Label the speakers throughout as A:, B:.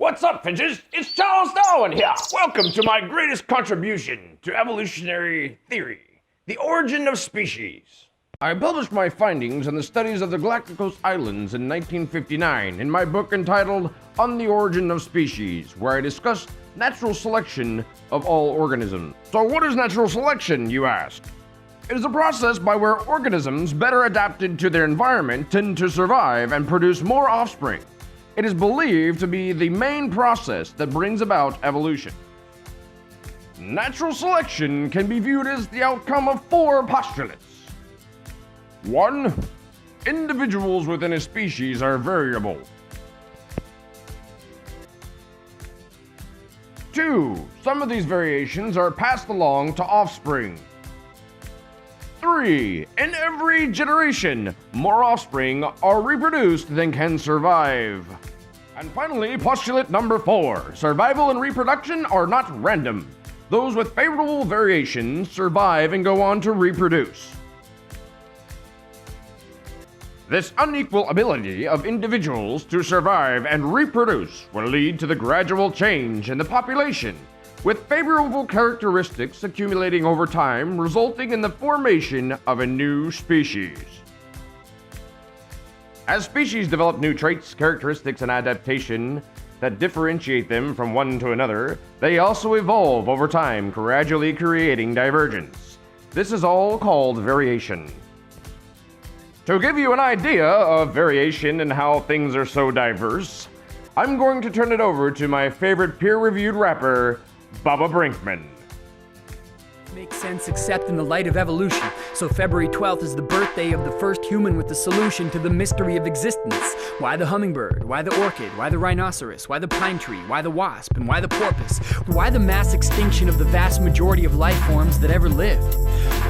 A: What's up, Finches? It's Charles Darwin here. Welcome to my greatest contribution to evolutionary theory, the origin of species. I published my findings on the studies of the Galapagos Islands in 1959 in my book entitled On the Origin of Species, where I discussed natural selection of all organisms. So what is natural selection, you ask? It is a process by where organisms better adapted to their environment tend to survive and produce more offspring. It is believed to be the main process that brings about evolution. Natural selection can be viewed as the outcome of four postulates. 1. Individuals within a species are variable. 2. Some of these variations are passed along to offspring. 3. In every generation, more offspring are reproduced than can survive. And finally, postulate number 4. Survival and reproduction are not random. Those with favorable variations survive and go on to reproduce. This unequal ability of individuals to survive and reproduce will lead to the gradual change in the population, with favorable characteristics accumulating over time, resulting in the formation of a new species. As species develop new traits, characteristics, and adaptation that differentiate them from one to another, they also evolve over time, gradually creating divergence. This is all called variation. To give you an idea of variation and how things are so diverse, I'm going to turn it over to my favorite peer-reviewed rapper, Bubba Brinkman.
B: Makes sense except in the light of evolution. So February 12th is the birthday of the first human with the solution to the mystery of existence. Why the hummingbird? Why the orchid? Why the rhinoceros? Why the pine tree? Why the wasp? And why the porpoise? Why the mass extinction of the vast majority of life forms that ever lived?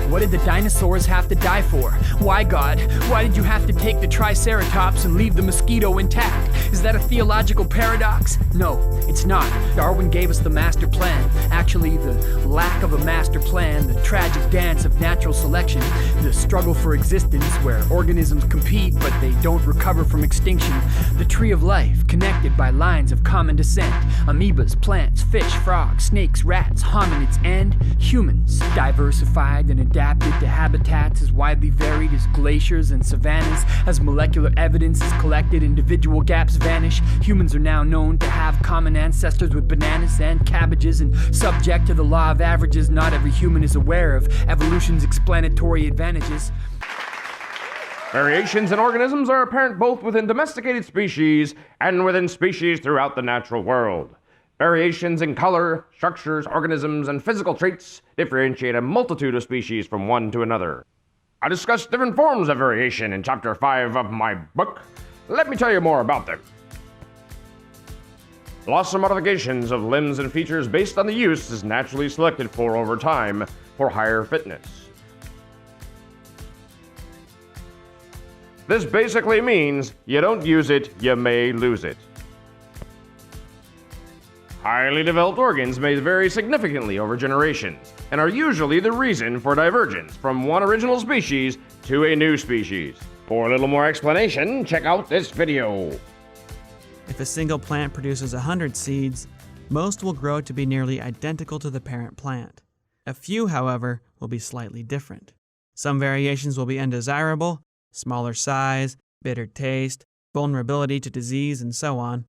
B: What did the dinosaurs have to die for? Why, God? Why did you have to take the triceratops and leave the mosquito intact? Is that a theological paradox? No, it's not. Darwin gave us the master plan. Actually, the lack of a master plan, the tragic dance of natural selection, the struggle for existence where organisms compete but they don't recover from extinction, the tree of life connected by lines of common descent, amoebas, plants, fish, frogs, snakes, rats, hominids, and humans, diversified and adapted to habitats as widely varied as glaciers and savannas. As molecular evidence is collected, individual gaps vanish. Humans are now known to have common ancestors with bananas and cabbages, and subject to the law of averages, not every human is aware of evolution's explanatory advantages.
A: Variations in organisms are apparent both within domesticated species and within species throughout the natural world. Variations in color, structures, organisms, and physical traits differentiate a multitude of species from one to another. I discuss different forms of variation in Chapter 5 of my book. Let me tell you more about them. Loss or modifications of limbs and features based on the use is naturally selected for over time for higher fitness. This basically means you don't use it, you may lose it. Highly developed organs may vary significantly over generations and are usually the reason for divergence from one original species to a new species. For a little more explanation, check out this video.
C: If a single plant produces 100 seeds, most will grow to be nearly identical to the parent plant. A few, however, will be slightly different. Some variations will be undesirable, smaller size, bitter taste, vulnerability to disease, and so on.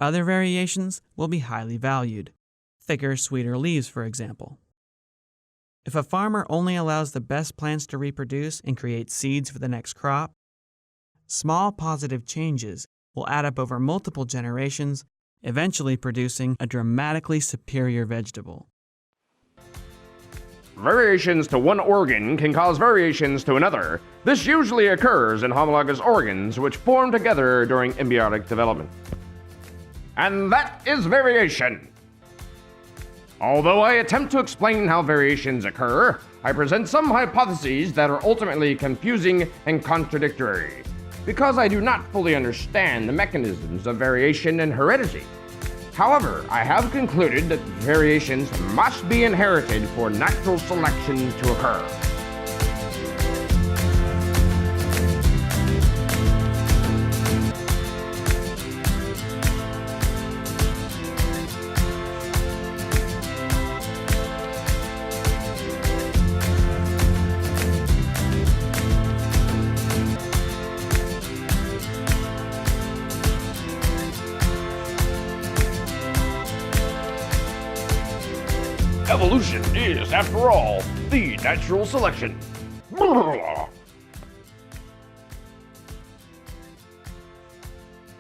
C: Other variations will be highly valued. Thicker, sweeter leaves, for example. If a farmer only allows the best plants to reproduce and create seeds for the next crop, small positive changes will add up over multiple generations, eventually producing a dramatically superior vegetable.
A: Variations to one organ can cause variations to another. This usually occurs in homologous organs which form together during embryonic development. And that is variation. Although I attempt to explain how variations occur, I present some hypotheses that are ultimately confusing and contradictory, because I do not fully understand the mechanisms of variation and heredity. However, I have concluded that variations must be inherited for natural selection to occur. evolution is, after all, the natural selection.